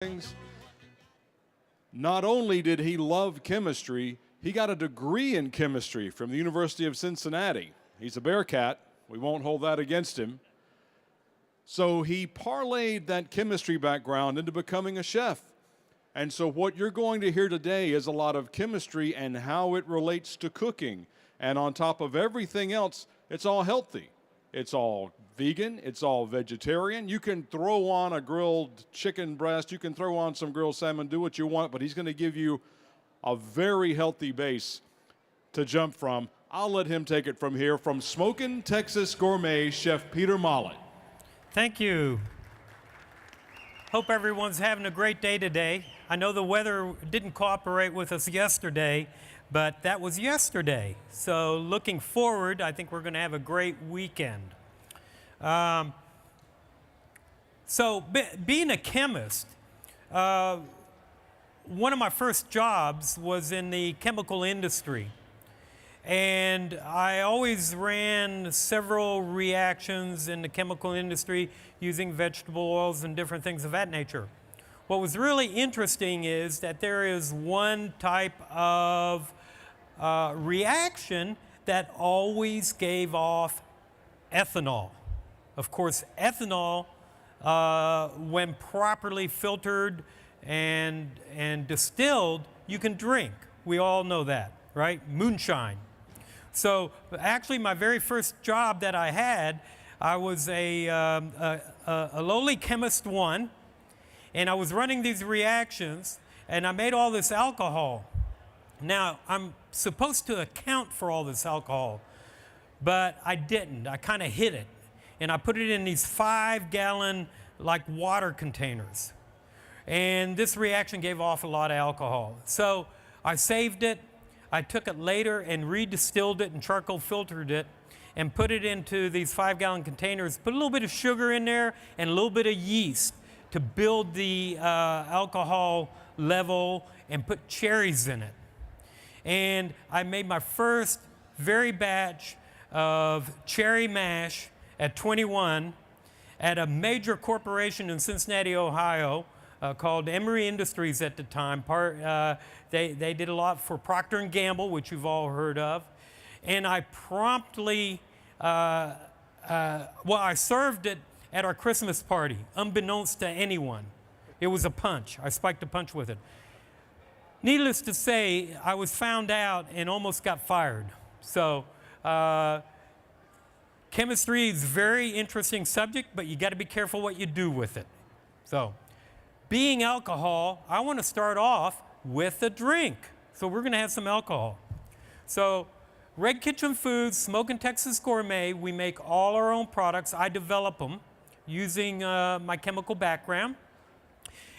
things. Not only did he love chemistry, he got a degree in chemistry from the University of Cincinnati. He's a Bearcat. We won't hold that against him. So he parlayed that chemistry background into becoming a chef. And so what you're going to hear today is a lot of chemistry and how it relates to cooking. And on top of everything else, it's all healthy. It's all vegan. It's all vegetarian. You can throw on a grilled chicken breast. You can throw on some grilled salmon, do what you want, but he's going to give you a very healthy base to jump from. I'll let him take it from here. From Smokin' Texas Gourmet, Chef Peter Mollett. Thank you. Hope everyone's having a great day today. I know the weather didn't cooperate with us yesterday, but that was yesterday. So looking forward, I think we're going to have a great weekend. Being a chemist, one of my first jobs was in the chemical industry. And I always ran several reactions in the chemical industry using vegetable oils and different things of that nature. What was really interesting is that there is one type of reaction that always gave off ethanol. Of course, ethanol, when properly filtered and distilled, you can drink. We all know that, right? Moonshine. So actually, my very first job that I had, I was a lowly chemist one, and I was running these reactions, and I made all this alcohol. Now, I'm supposed to account for all this alcohol, but I didn't. I kind of hid it, and I put it in these 5-gallon like water containers. And this reaction gave off a lot of alcohol. So I saved it. I took it later and redistilled it and charcoal filtered it and put it into these 5-gallon containers, put a little bit of sugar in there and a little bit of yeast to build the alcohol level and put cherries in it. And I made my first very batch of cherry mash at 21 at a major corporation in Cincinnati, Ohio, called Emery Industries at the time. They did a lot for Procter & Gamble, which you've all heard of. And I promptly, I served it at our Christmas party, unbeknownst to anyone. It was a punch. I spiked a punch with it. Needless to say, I was found out and almost got fired. So chemistry is a very interesting subject, but you got to be careful what you do with it. So being alcohol, I want to start off with a drink. So we're going to have some alcohol. So Red Kitchen Foods, Smokin' Texas Gourmet, we make all our own products. I develop them using my chemical background.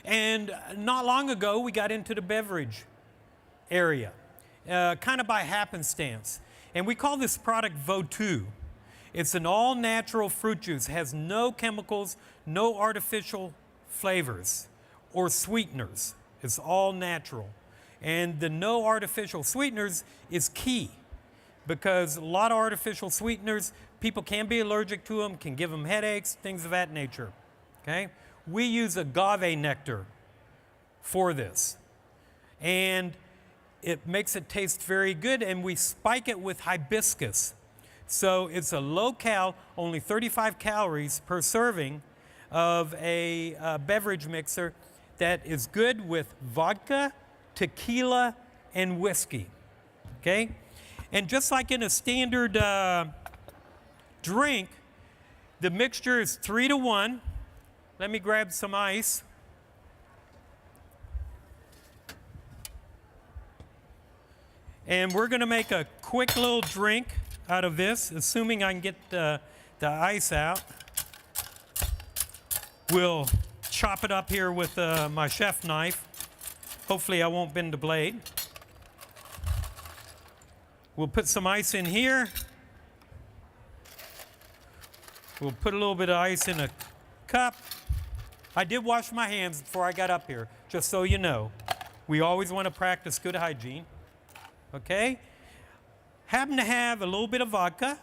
And not long ago, we got into the beverage area, kind of by happenstance. And we call this product Vo2. It's an all-natural fruit juice. It has no chemicals, no artificial flavors or sweeteners. It's all natural. And the no artificial sweeteners is key because a lot of artificial sweeteners, people can be allergic to them, can give them headaches, things of that nature. Okay? We use agave nectar for this. And it makes it taste very good, and we spike it with hibiscus. So it's a low-cal, only 35 calories per serving of a beverage mixer that is good with vodka, tequila, and whiskey. Okay? And just like in a standard drink, the mixture is 3-to-1. Let me grab some ice. And we're going to make a quick little drink out of this, assuming I can get the ice out. We'll chop it up here with my chef knife. Hopefully I won't bend the blade. We'll put some ice in here. We'll put a little bit of ice in a cup. I did wash my hands before I got up here, just so you know. We always want to practice good hygiene. Okay? Happen to have a little bit of vodka.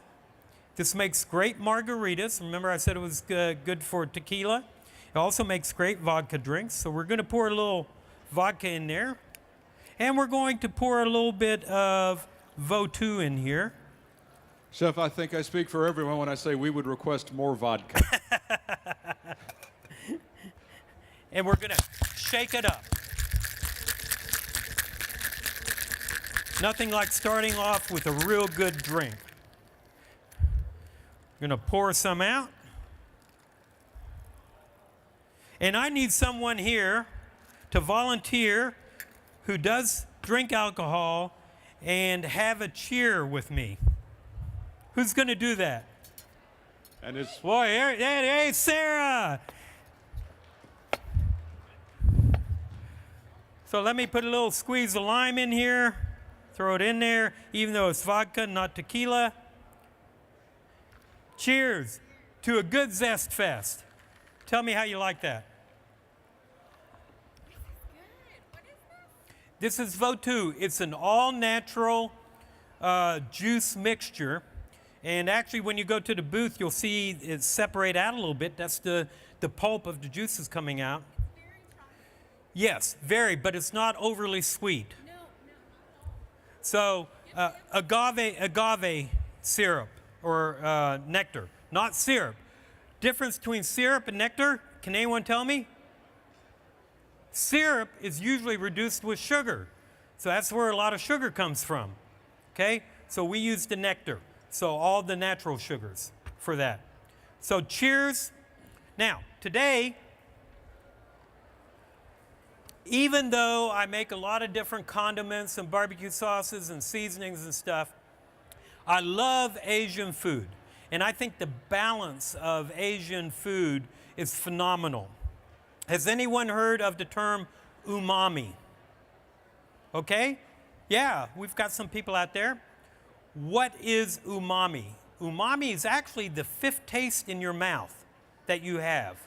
This makes great margaritas. Remember I said it was good for tequila. It also makes great vodka drinks. So we're going to pour a little vodka in there. And we're going to pour a little bit of Vo2 in here. Chef, I think I speak for everyone when I say we would request more vodka. And we're going to shake it up. Nothing like starting off with a real good drink. I'm going to pour some out. And I need someone here to volunteer who does drink alcohol and have a cheer with me. Who's going to do that? And it's Boy, hey, Sarah! So let me put a little squeeze of lime in here. Throw it in there, even though it's vodka, not tequila. Cheers to a good ZestFest. Tell me how you like that. This is Vo2. It's an all-natural juice mixture. And actually, when you go to the booth, you'll see it separate out a little bit. That's the pulp of the juices coming out. Yes, very, but it's not overly sweet. So agave syrup or nectar, not syrup. Difference between syrup and nectar, can anyone tell me? Syrup is usually reduced with sugar. So that's where a lot of sugar comes from. Okay? So we use the nectar. So all the natural sugars for that. So cheers. Now, today, even though I make a lot of different condiments and barbecue sauces and seasonings and stuff, I love Asian food. And I think the balance of Asian food is phenomenal. Has anyone heard of the term umami? Okay? Yeah, we've got some people out there. What is umami? Umami is actually the fifth taste in your mouth that you have.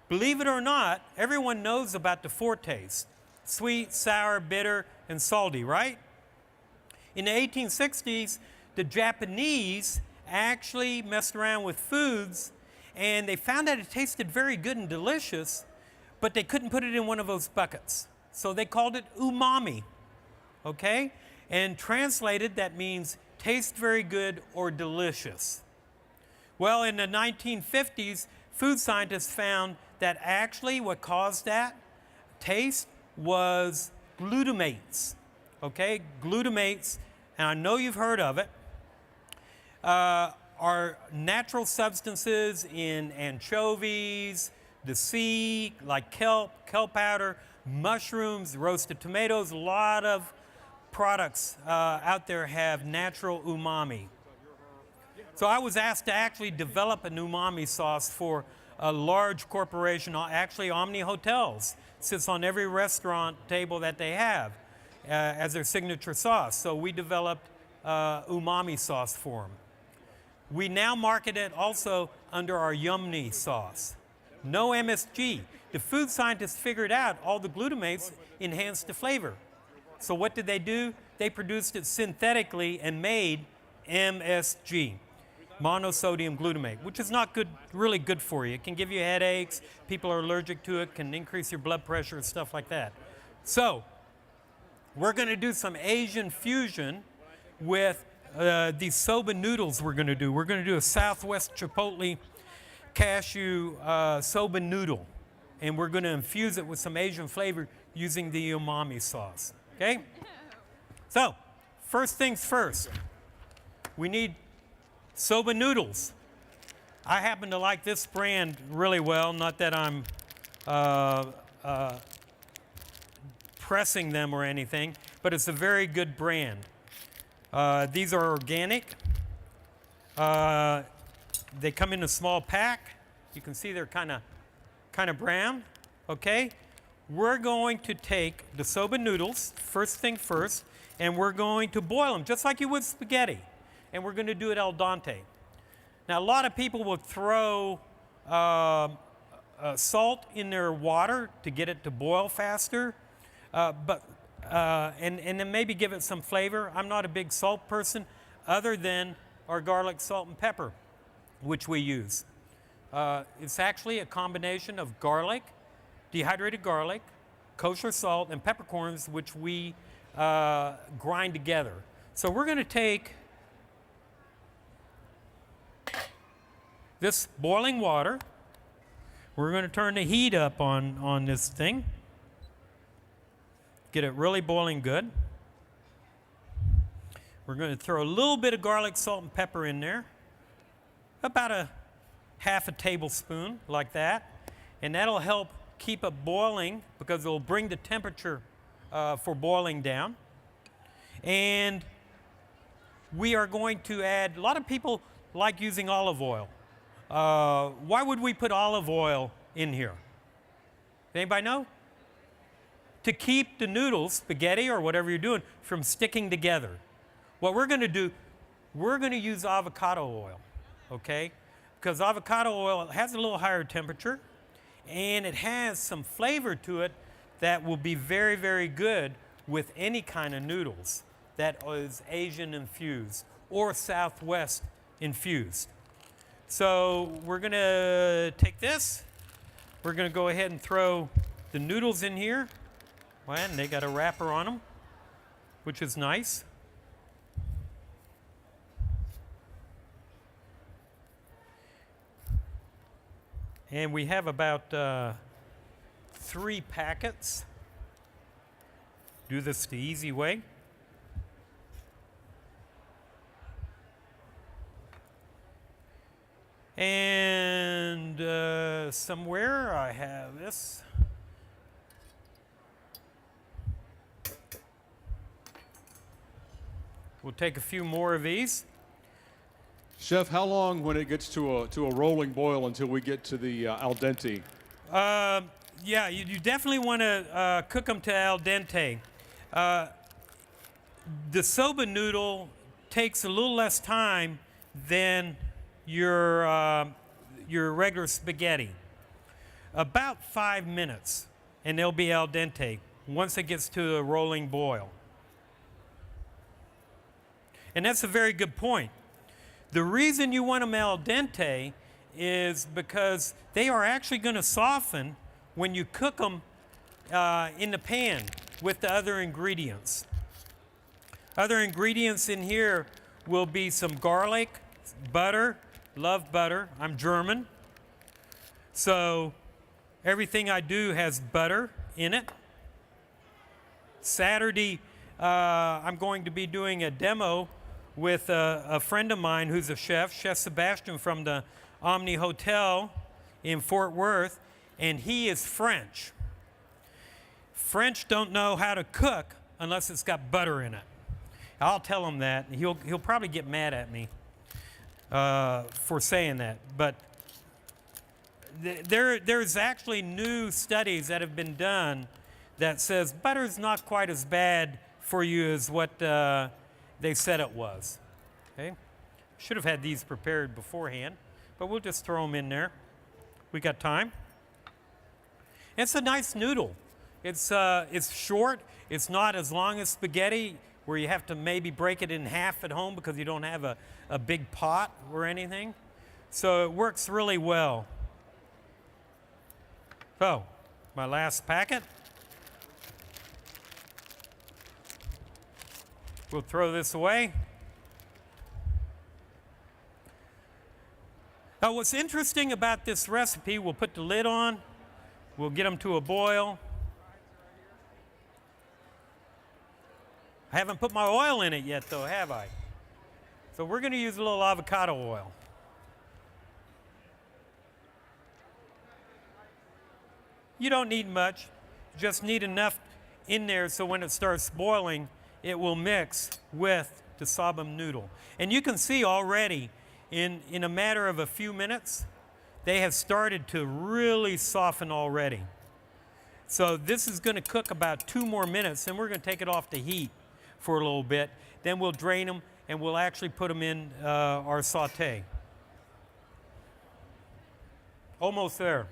Believe it or not, everyone knows about the four tastes: sweet, sour, bitter, and salty, right? In the 1860s, the Japanese actually messed around with foods, and they found that it tasted very good and delicious, but they couldn't put it in one of those buckets. So they called it umami, okay? And translated, that means taste very good or delicious. Well, in the 1950s, food scientists found that actually what caused that taste was glutamates, okay? Glutamates, and I know you've heard of it, are natural substances in anchovies, the sea, like kelp powder, mushrooms, roasted tomatoes. A lot of products out there have natural umami. So I was asked to actually develop an umami sauce for a large corporation, actually Omni Hotels. It sits on every restaurant table that they have as their signature sauce. So we developed umami sauce for them. We now market it also under our Yummy sauce. No MSG. The food scientists figured out all the glutamates enhanced the flavor. So what did they do? They produced it synthetically and made MSG, monosodium glutamate, which is not good, really good for you. It can give you headaches. People are allergic to it, can increase your blood pressure and stuff like that. So we're going to do some Asian fusion with these soba noodles we're going to do. We're going to do a Southwest Chipotle cashew soba noodle, and we're going to infuse it with some Asian flavor using the umami sauce. Okay? So, first things first, we need soba noodles. I happen to like this brand really well, not that I'm pressing them or anything, but it's a very good brand. These are organic. They come in a small pack. You can see they're kind of brown. Okay? We're going to take the soba noodles, first thing first, and we're going to boil them just like you would spaghetti. And we're going to do it al dente. Now, a lot of people will throw salt in their water to get it to boil faster, and then maybe give it some flavor. I'm not a big salt person, other than our garlic, salt, and pepper, which we use. It's actually a combination of garlic, dehydrated garlic, kosher salt, and peppercorns, which we grind together. So we're going to take this boiling water. We're going to turn the heat up on this thing. Get it really boiling good. We're going to throw a little bit of garlic, salt, and pepper in there. About a half a tablespoon, like that. And that'll help keep it boiling because it'll bring the temperature for boiling down. And we are going to add, a lot of people like using olive oil. Why would we put olive oil in here? Anybody know? To keep the noodles, spaghetti or whatever you're doing, from sticking together. What we're going to do, we're going to use avocado oil, okay? Because avocado oil has a little higher temperature and it has some flavor to it that will be very, very good with any kind of noodles that is Asian infused or Southwest infused. So we're going to take this. We're going to go ahead and throw the noodles in here. And they got a wrapper on them, which is nice. And we have about 3 packets. Do this the easy way. And somewhere I have this. We'll take a few more of these. Chef, how long when it gets to a rolling boil until we get to the al dente? Yeah, you definitely want to cook them to al dente. The soba noodle takes a little less time than your regular spaghetti. About 5 minutes, and they'll be al dente once it gets to a rolling boil. And that's a very good point. The reason you want them al dente is because they are actually going to soften when you cook them in the pan with the other ingredients. Other ingredients in here will be some garlic, butter, love butter. I'm German, so everything I do has butter in it. Saturday, I'm going to be doing a demo with a friend of mine who's a chef, Chef Sebastian from the Omni Hotel in Fort Worth, and he is French. French don't know how to cook unless it's got butter in it. I'll tell him that, and he'll probably get mad at me for saying that. But there's actually new studies that have been done that says butter's not quite as bad for you as what they said it was. Okay, should have had these prepared beforehand, but we'll just throw them in there. We got time. It's a nice noodle. It's short. It's not as long as spaghetti, where you have to maybe break it in half at home because you don't have a big pot or anything. So it works really well. So, my last packet. We'll throw this away. Now, what's interesting about this recipe, we'll put the lid on. We'll get them to a boil. I haven't put my oil in it yet, though, have I? So we're going to use a little avocado oil. You don't need much. You just need enough in there so when it starts boiling, it will mix with the sabam noodle. And you can see already in a matter of a few minutes, they have started to really soften already. So this is going to cook about 2 more minutes, and we're going to take it off the heat for a little bit. Then we'll drain them, and we'll actually put them in our saute. Almost there.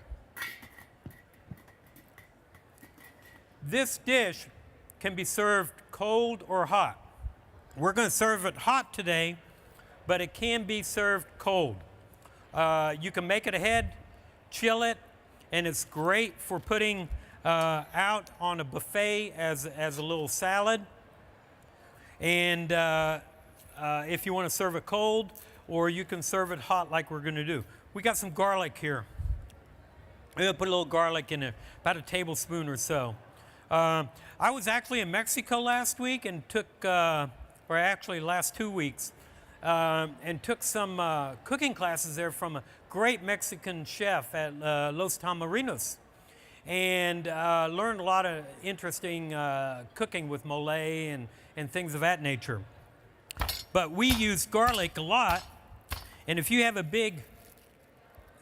This dish can be served cold or hot. We're going to serve it hot today, but it can be served cold. You can make it ahead, chill it, and it's great for putting out on a buffet as a little salad. And if you want to serve it cold, or you can serve it hot like we're going to do. We got some garlic here. I'm going to put a little garlic in there, about a tablespoon or so. I was actually in Mexico last week and took, or actually last 2 weeks, and took some cooking classes there from a great Mexican chef at Los Tamarinos, and learned a lot of interesting cooking with Mollett and things of that nature. But we use garlic a lot, and if you have a big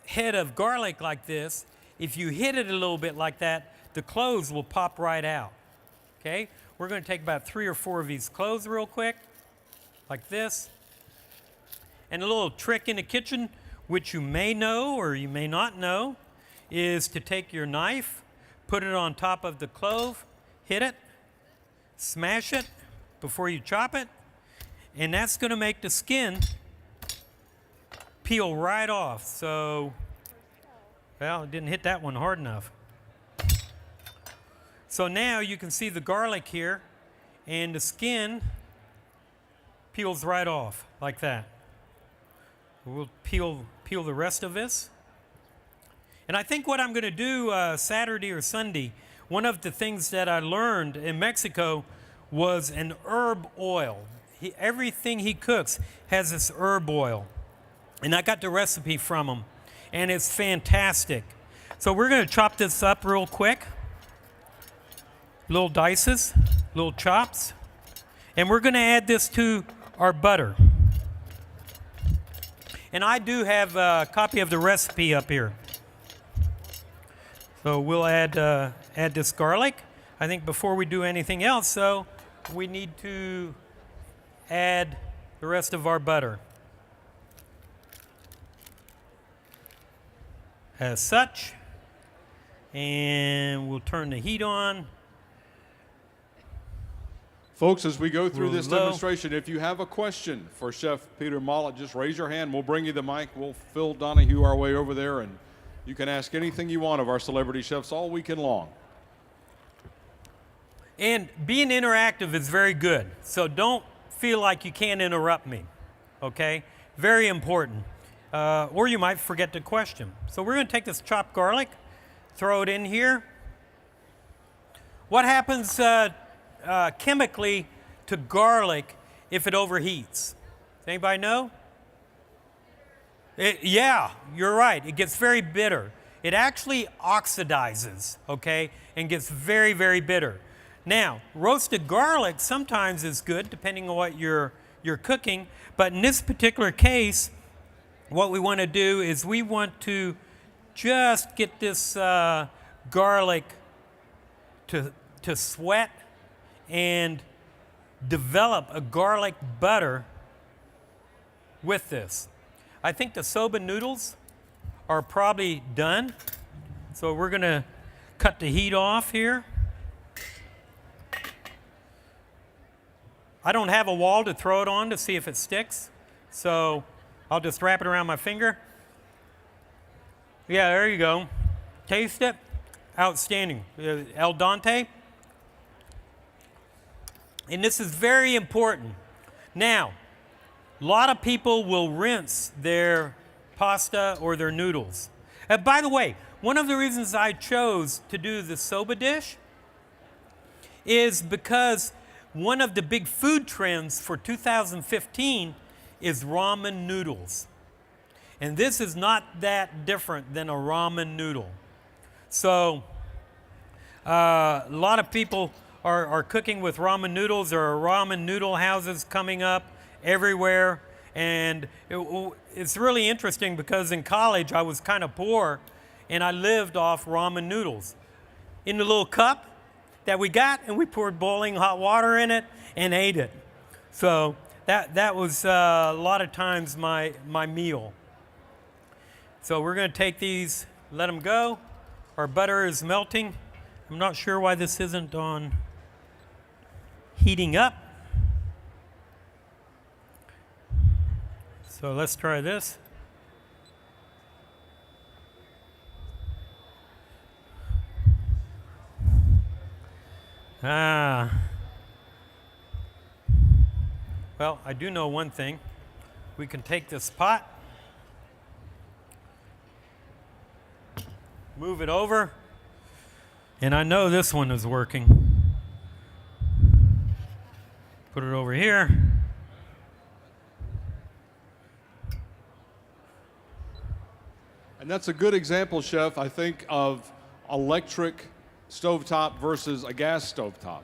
head of garlic like this, if you hit it a little bit like that, the cloves will pop right out. Okay? We're going to take about 3 or 4 of these cloves real quick, like this. And a little trick in the kitchen, which you may know or you may not know, is to take your knife, put it on top of the clove, hit it, smash it before you chop it, and that's going to make the skin peel right off. So, well, it didn't hit that one hard enough. So now you can see the garlic here, and the skin peels right off like that. We'll peel the rest of this. And I think what I'm going to do Saturday or Sunday, one of the things that I learned in Mexico was an herb oil. Everything he cooks has this herb oil. And I got the recipe from him, and it's fantastic. So we're going to chop this up real quick. Little dices, little chops. And we're going to add this to our butter. And I do have a copy of the recipe up here. So we'll add this garlic. I think before we do anything else, so we need to add the rest of our butter. As such. And we'll turn the heat on. Folks, as we go through this Low. demonstration, if you have a question for Chef Peter Mollett, just raise your hand. We'll bring you the mic. We'll Phil Donahue our way over there, and you can ask anything you want of our celebrity chefs all weekend long. And being interactive is very good. So don't feel like you can't interrupt me, okay? Very important. Or you might forget the question. So we're going to take this chopped garlic, throw it in here. What happens chemically to garlic if it overheats? Does anybody know? Yeah, you're right. It gets very bitter. It actually oxidizes, okay, and gets very, very bitter. Now, roasted garlic sometimes is good depending on what you're cooking, but in this particular case, what we want to do is we want to just get this garlic to sweat and develop a garlic butter with this. I think the soba noodles are probably done. So we're going to cut the heat off here. I don't have a wall to throw it on to see if it sticks. So I'll just wrap it around my finger. Yeah, there you go. Taste it. Outstanding. El dente. And this is very important. Now, a lot of people will rinse their pasta or their noodles. By the way, one of the reasons I chose to do the soba dish is because one of the big food trends for 2015 is ramen noodles. And this is not that different than a ramen noodle. So, a lot of people are cooking with ramen noodles. There are ramen noodle houses coming up everywhere. And it's really interesting because in college I was kind of poor and I lived off ramen noodles. In the little cup that we got, and we poured boiling hot water in it and ate it. So that was a lot of times my meal. So we're going to take these, let them go. Our butter is melting. I'm not sure why this isn't on heating up. So let's try this. Well, I do know one thing. We can take this pot, move it over, and I know this one is working. Put it over here. And that's a good example, Chef, I think, of electric stovetop versus a gas stovetop.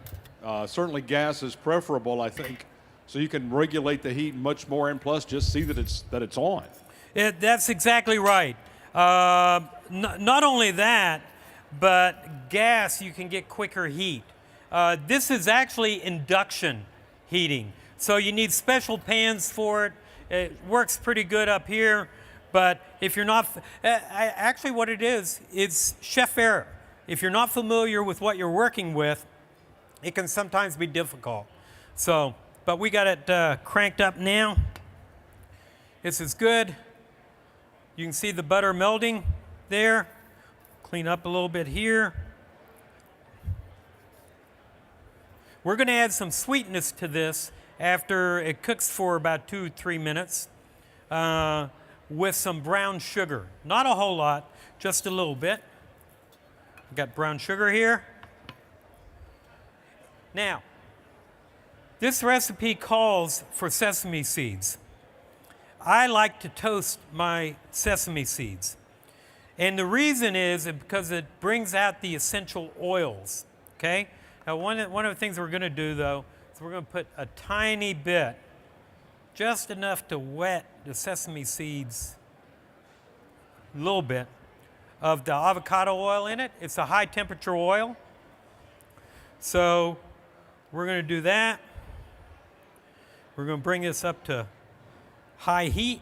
Certainly gas is preferable, I think, so you can regulate the heat much more, and plus just see that it's on. That's exactly right. Not only that, but gas, you can get quicker heat. This is actually induction heating. So you need special pans for it. It works pretty good up here, but if you're not, actually what it is, it's chef error. If you're not familiar with what you're working with, it can sometimes be difficult. So, but we got it cranked up now. This is good. You can see the butter melting there. Clean up a little bit here. We're going to add some sweetness to this after it cooks for about 2-3 minutes with some brown sugar. Not a whole lot, just a little bit. I've got brown sugar here. Now, this recipe calls for sesame seeds. I like to toast my sesame seeds. And the reason is because it brings out the essential oils, okay? Now, one of the things we're going to do, though, is we're going to put a tiny bit, just enough to wet the sesame seeds, a little bit, of the avocado oil in it. It's a high temperature oil. So we're going to do that. We're going to bring this up to high heat.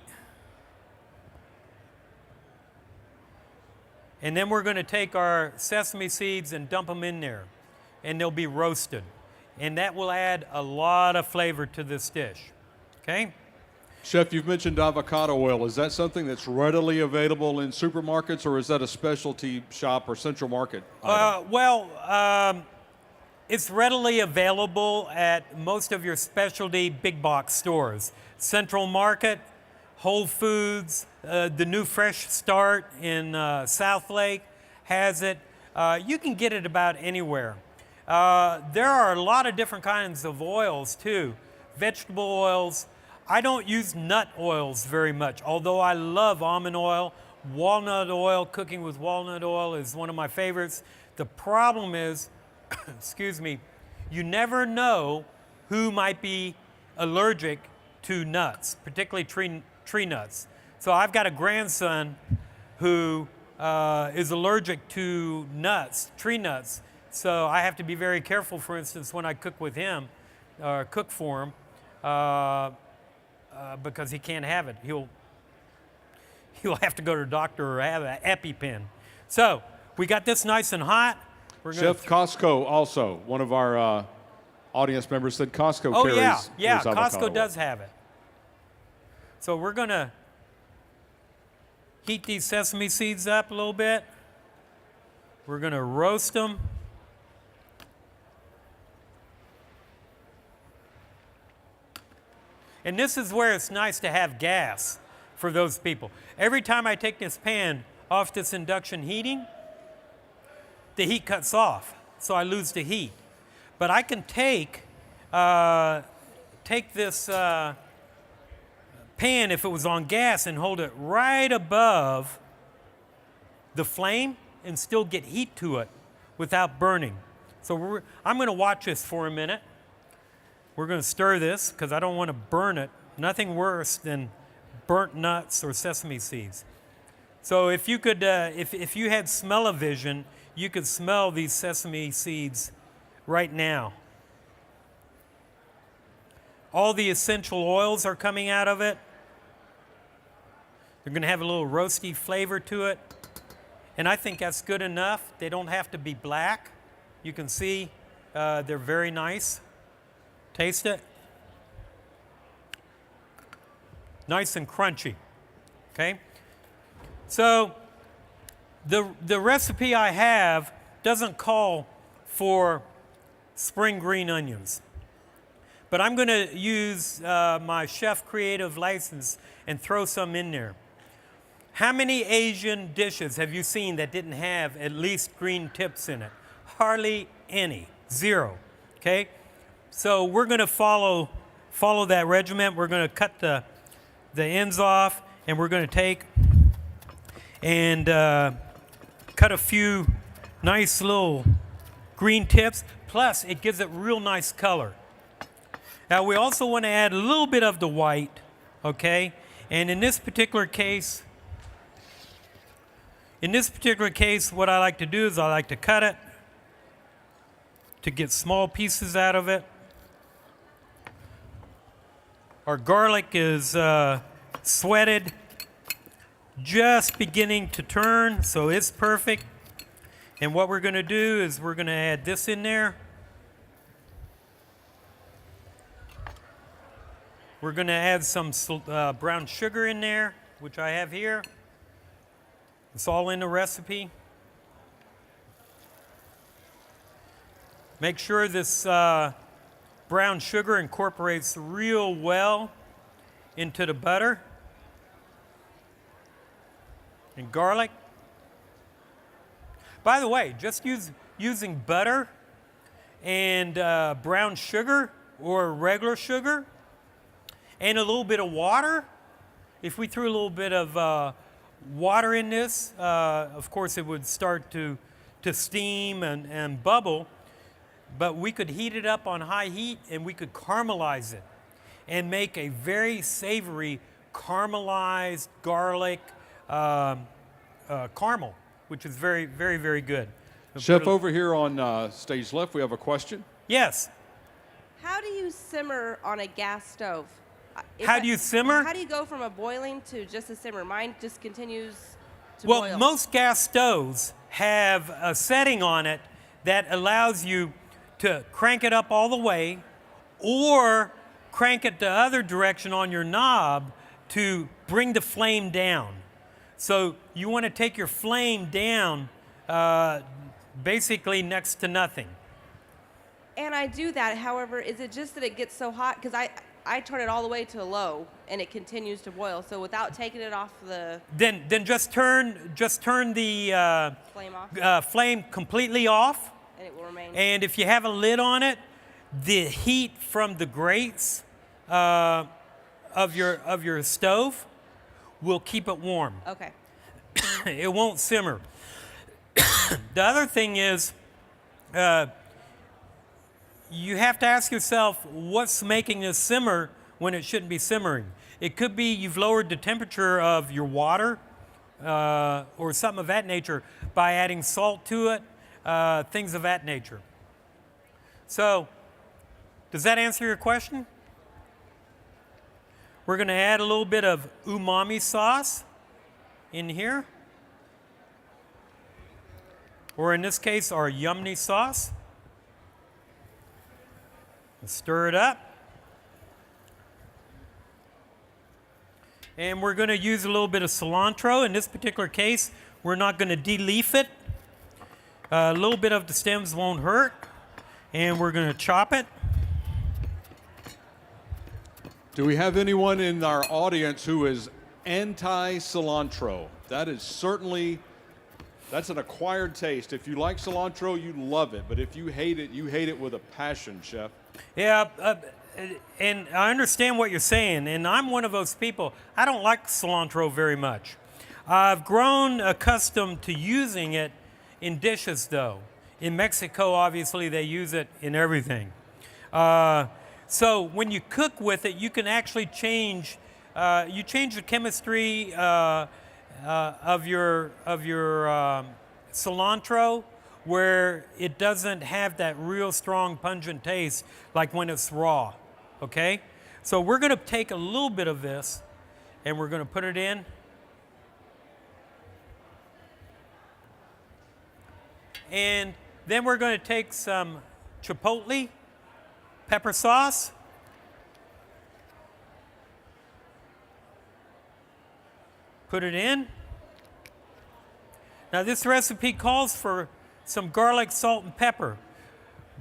And then we're going to take our sesame seeds and dump them in there. And they'll be roasted. And that will add a lot of flavor to this dish. Okay? Chef, you've mentioned avocado oil. Is that something that's readily available in supermarkets, or is that a specialty shop or central market item? It's readily available at most of your specialty big box stores. Central Market, Whole Foods, the new Fresh Start in South Lake has it. You can get it about anywhere. There are a lot of different kinds of oils too. Vegetable oils. I don't use nut oils very much, although I love almond oil. Walnut oil, cooking with walnut oil is one of my favorites. The problem is, excuse me, you never know who might be allergic to nuts, particularly tree nuts. So I've got a grandson who is allergic to nuts, tree nuts. So I have to be very careful, for instance, when I cook with him, or cook for him, because he can't have it. He'll have to go to the doctor or have an EpiPen. So we got this nice and hot. Chef, Costco also, one of our audience members said Costco carries. Oh yeah, Costco oil. Does have it. So we're going to heat these sesame seeds up a little bit. We're going to roast them. And this is where it's nice to have gas for those people. Every time I take this pan off this induction heating, the heat cuts off, so I lose the heat. But I can take this pan, if it was on gas, and hold it right above the flame and still get heat to it without burning. So I'm going to watch this for a minute. We're going to stir this because I don't want to burn it. Nothing worse than burnt nuts or sesame seeds. So if you could, if you had smell-o-vision, you could smell these sesame seeds right now. All the essential oils are coming out of it. They're going to have a little roasty flavor to it. And I think that's good enough. They don't have to be black. You can see they're very nice. Taste it. Nice and crunchy. Okay? So the recipe I have doesn't call for spring green onions. But I'm going to use my chef creative license and throw some in there. How many Asian dishes have you seen that didn't have at least green tips in it? Hardly any. Zero. Okay? So we're going to follow that regiment. We're going to cut the ends off, and we're going to take and cut a few nice little green tips. Plus, it gives it real nice color. Now, we also want to add a little bit of the white, okay? And in this particular case, what I like to do is I like to cut it to get small pieces out of it. Our garlic is sweated, just beginning to turn, so it's perfect. And what we're going to do is we're going to add this in there. We're going to add some brown sugar in there, which I have here. It's all in the recipe. Make sure this brown sugar incorporates real well into the butter and garlic. By the way, just using butter and brown sugar or regular sugar and a little bit of water. If we threw a little bit of water in this, of course it would start to steam and bubble, but we could heat it up on high heat and we could caramelize it and make a very savory caramelized garlic caramel, which is very, very, very good. Chef, over here on stage left, we have a question. Yes. How do you simmer on a gas stove? How do you simmer? How do you go from a boiling to just a simmer? Mine just continues to boil. boil. Most gas stoves have a setting on it that allows you to crank it up all the way or crank it the other direction on your knob to bring the flame down. So you want to take your flame down basically next to nothing. And I do that. However, is it just that it gets so hot? Because I turn it all the way to low and it continues to boil. So without taking it off the then just turn the flame off, flame completely off, and it will remain. And if you have a lid on it, the heat from the grates of your stove will keep it warm. Okay. It won't simmer. The other thing is, you have to ask yourself what's making this simmer when it shouldn't be simmering. It could be you've lowered the temperature of your water or something of that nature by adding salt to it, things of that nature. So, does that answer your question? We're going to add a little bit of umami sauce in here, or in this case, our yummy sauce. Stir it up. And we're going to use a little bit of cilantro. In this particular case, we're not going to de-leaf it. A little bit of the stems won't hurt. And we're going to chop it. Do we have anyone in our audience who is anti-cilantro? That is certainly, that's an acquired taste. If you like cilantro, you love it. But if you hate it with a passion, Chef. Yeah, and I understand what you're saying, and I'm one of those people. I don't like cilantro very much. I've grown accustomed to using it in dishes, though. In Mexico, obviously, they use it in everything. So when you cook with it, you can actually change the chemistry of your cilantro, where it doesn't have that real strong pungent taste like when it's raw, okay? So we're going to take a little bit of this and we're going to put it in. And then we're going to take some chipotle pepper sauce. Put it in. Now this recipe calls for some garlic, salt, and pepper.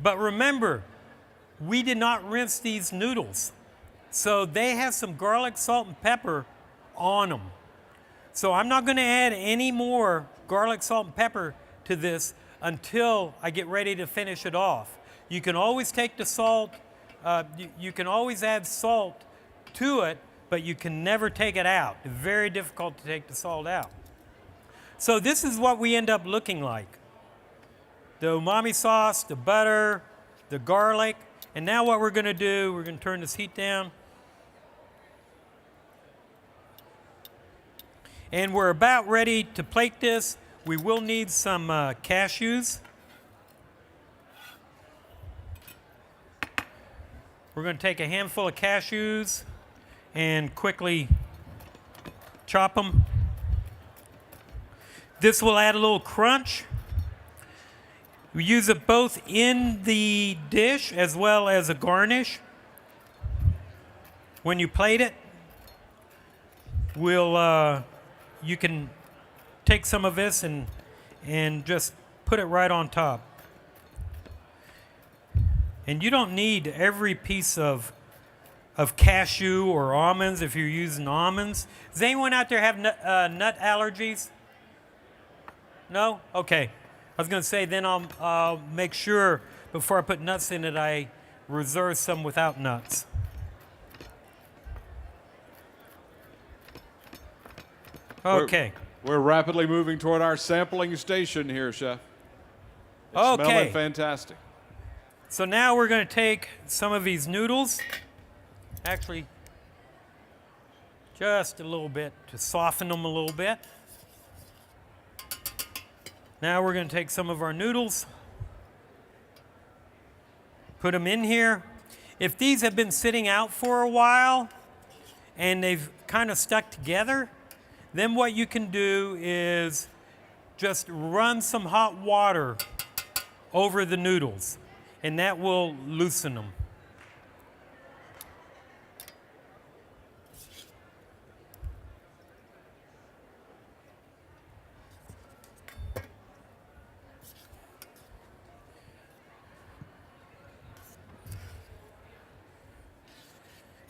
But remember, we did not rinse these noodles. So they have some garlic, salt, and pepper on them. So I'm not going to add any more garlic, salt, and pepper to this until I get ready to finish it off. You can always take the salt, you can always add salt to it, but you can never take it out. It's very difficult to take the salt out. So this is what we end up looking like. The umami sauce, the butter, the garlic, and now what we're going to do, we're going to turn this heat down. And we're about ready to plate this. We will need some cashews. We're going to take a handful of cashews and quickly chop them. This will add a little crunch. We use it both in the dish as well as a garnish. When you plate it, you can take some of this and just put it right on top. And you don't need every piece of cashew or almonds if you're using almonds. Does anyone out there have nut allergies? No? Okay. I was going to say then I'll make sure before I put nuts in it I reserve some without nuts. Okay. We're rapidly moving toward our sampling station here, Chef. It's Okay. smelling fantastic. So now we're going to take some of these noodles, actually just a little bit to soften them a little bit. Now we're going to take some of our noodles, put them in here. If these have been sitting out for a while and they've kind of stuck together, then what you can do is just run some hot water over the noodles, and that will loosen them.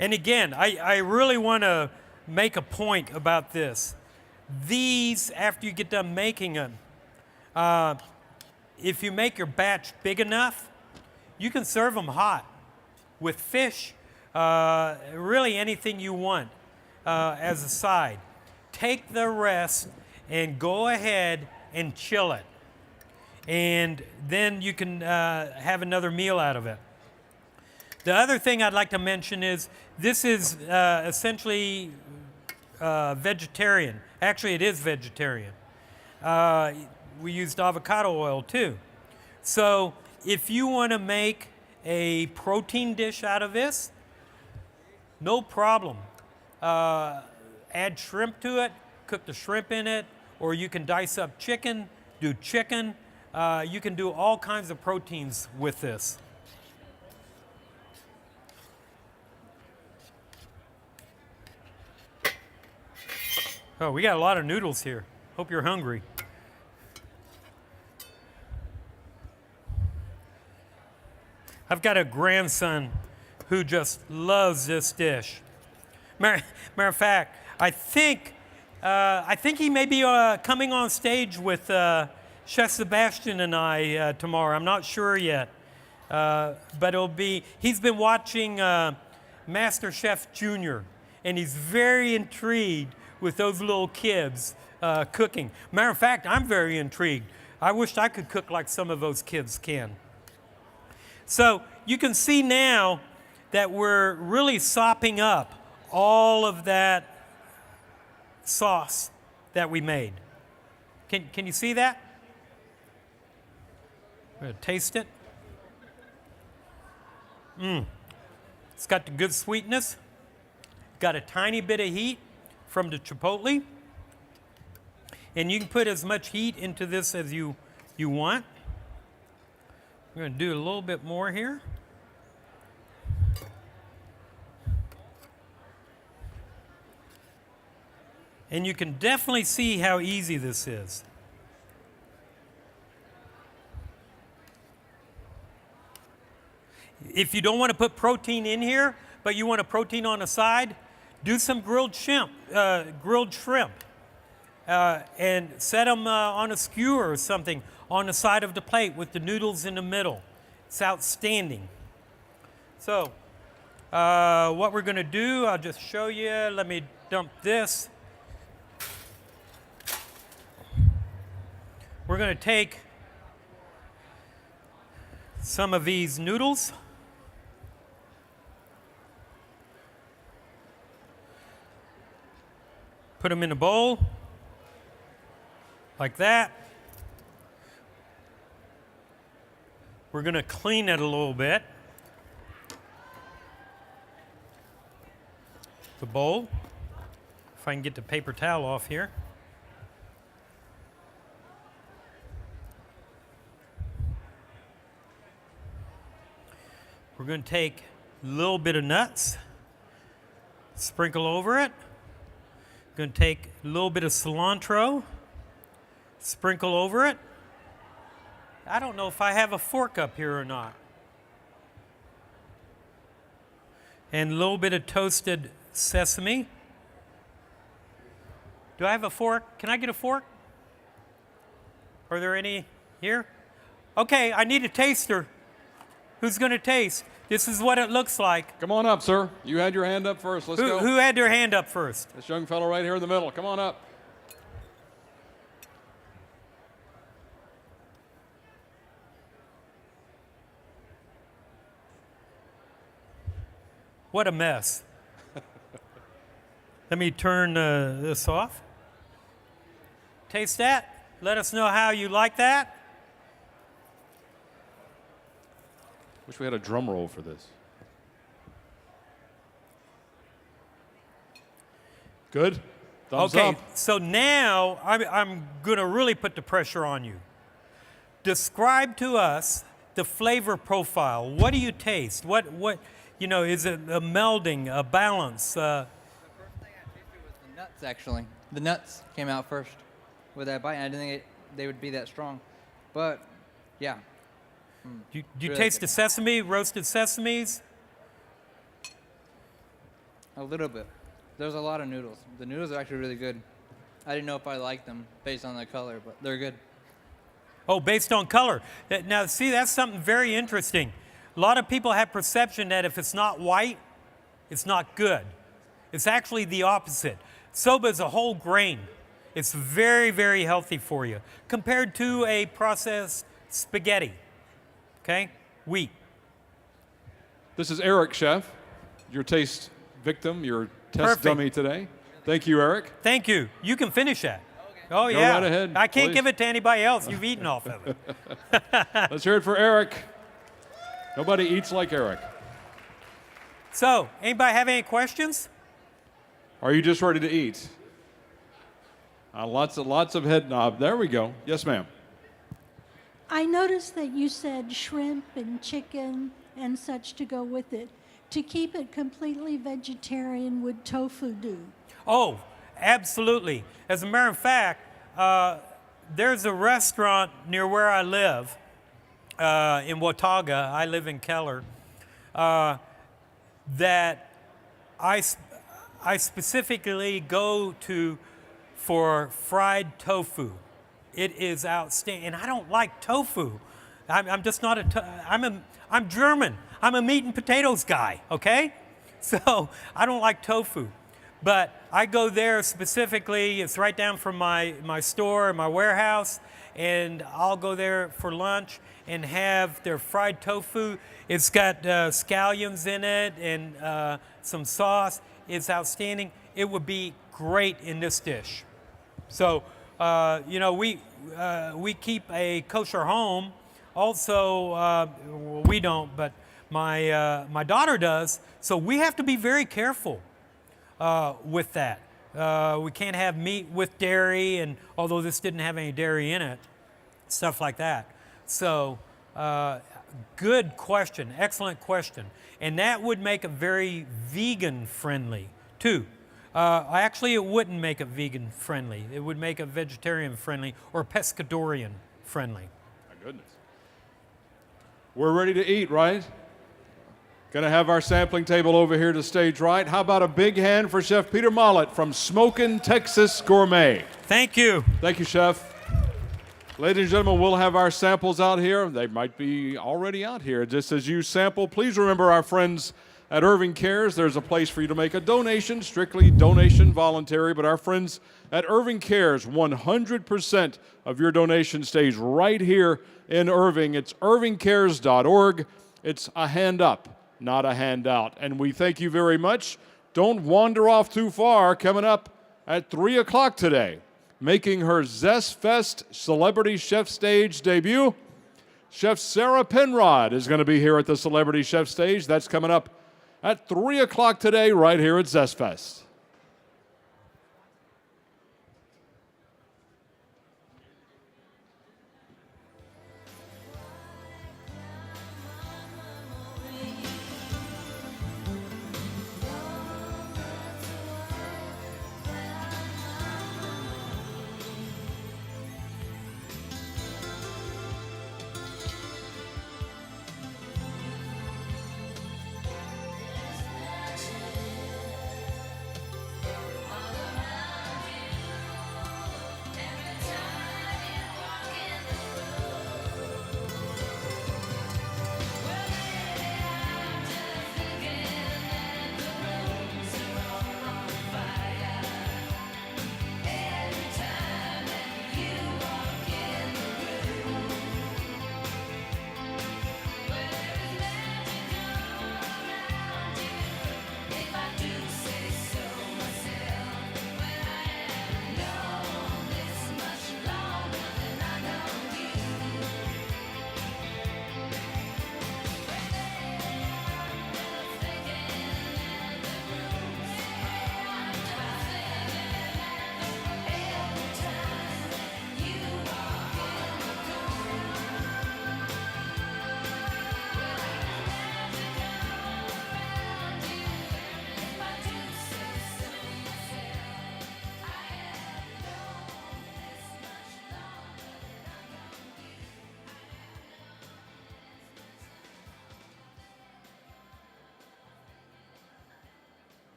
And again, I really want to make a point about this. These, after you get done making them, if you make your batch big enough, you can serve them hot with fish, really anything you want as a side. Take the rest and go ahead and chill it. And then you can have another meal out of it. The other thing I'd like to mention is this is essentially vegetarian. Actually, it is vegetarian. We used avocado oil too. So if you want to make a protein dish out of this, no problem. Add shrimp to it, cook the shrimp in it, or you can dice up chicken, do chicken. You can do all kinds of proteins with this. Oh, we got a lot of noodles here. Hope you're hungry. I've got a grandson who just loves this dish. Matter of fact, I think he may be coming on stage with Chef Sebastian and I tomorrow. I'm not sure yet, but he's been watching Master Chef Junior, and he's very intrigued with those little kids cooking. Matter of fact, I'm very intrigued. I wish I could cook like some of those kids can. So you can see now that we're really sopping up all of that sauce that we made. Can you see that? I'm going to taste it. It's got the good sweetness. Got a tiny bit of heat from the chipotle. And you can put as much heat into this as you want. I'm going to do a little bit more here. And you can definitely see how easy this is. If you don't want to put protein in here, but you want a protein on the side, do some grilled shrimp, and set them on a skewer or something on the side of the plate with the noodles in the middle. It's outstanding. So, what we're going to do, I'll just show you. Let me dump this. We're going to take some of these noodles. Put them in a bowl, like that. We're going to clean it a little bit. The bowl, if I can get the paper towel off here. We're going to take a little bit of nuts, sprinkle over it. Going to take a little bit of cilantro, sprinkle over it. I don't know if I have a fork up here or not. And a little bit of toasted sesame. Do I have a fork? Can I get a fork? Are there any here? Okay, I need a taster. Who's going to taste? This is what it looks like. Come on up, sir. You had your hand up first. Let's go. Who had their hand up first? This young fellow right here in the middle. Come on up. What a mess. Let me turn this off. Taste that. Let us know how you like that. Wish we had a drum roll for this. Good? Thumbs Okay, up. so now I'm going to really put the pressure on you. Describe to us the flavor profile. What do you taste? What is it a melding, a balance? The first thing I tasted was the nuts, actually. The nuts came out first with that bite, and I didn't think they would be that strong. But, yeah. Do you really taste good. the sesame, roasted sesames? A little bit. There's a lot of noodles. The noodles are actually really good. I didn't know if I liked them based on the color, but they're good. Oh, based on color. Now, see, that's something very interesting. A lot of people have perception that if it's not white, it's not good. It's actually the opposite. Soba is a whole grain. It's very, very healthy for you compared to a processed spaghetti. Okay? Wheat. This is Eric, chef, your taste victim, your test Perfect. dummy today. Thank you, Eric. Thank you. You can finish that. Okay. Oh, Go yeah. right ahead, I can't please. give it to anybody else. You've eaten off of it. Let's hear it for Eric. Nobody eats like Eric. So, anybody have any questions? Are you just ready to eat? Lots of head knob. There we go. Yes, ma'am. I noticed that you said shrimp and chicken and such to go with it. To keep it completely vegetarian, would tofu do? Oh, absolutely. As a matter of fact, there's a restaurant near where I live in Watauga. I live in Keller. That I specifically go to for fried tofu. It is outstanding, and I don't like tofu. I'm just not I'm German. I'm a meat and potatoes guy. Okay, so I don't like tofu, but I go there specifically. It's right down from my store, my warehouse, and I'll go there for lunch and have their fried tofu. It's got scallions in it and some sauce. It's outstanding. It would be great in this dish. So, we keep a kosher home. Also, we don't, but my daughter does. So we have to be very careful with that. We can't have meat with dairy, and although this didn't have any dairy in it, stuff like that. So, good question, excellent question, and that would make it very vegan friendly too. Actually, it wouldn't make it vegan friendly. It would make it vegetarian friendly or pescatarian friendly. My goodness. We're ready to eat, right? Going to have our sampling table over here to stage right. How about a big hand for Chef Peter Mollett from Smokin' Texas Gourmet? Thank you. Thank you, Chef. Ladies and gentlemen, we'll have our samples out here. They might be already out here. Just as you sample, please remember our friends at Irving Cares. There's a place for you to make a donation, strictly donation voluntary, but our friends at Irving Cares, 100% of your donation stays right here in Irving. It's irvingcares.org. It's a hand up, not a handout. And we thank you very much. Don't wander off too far. Coming up at 3 o'clock today, making her ZestFest Celebrity Chef Stage debut, Chef Sarah Penrod is going to be here at the Celebrity Chef Stage. That's coming up at 3 o'clock today right here at ZestFest.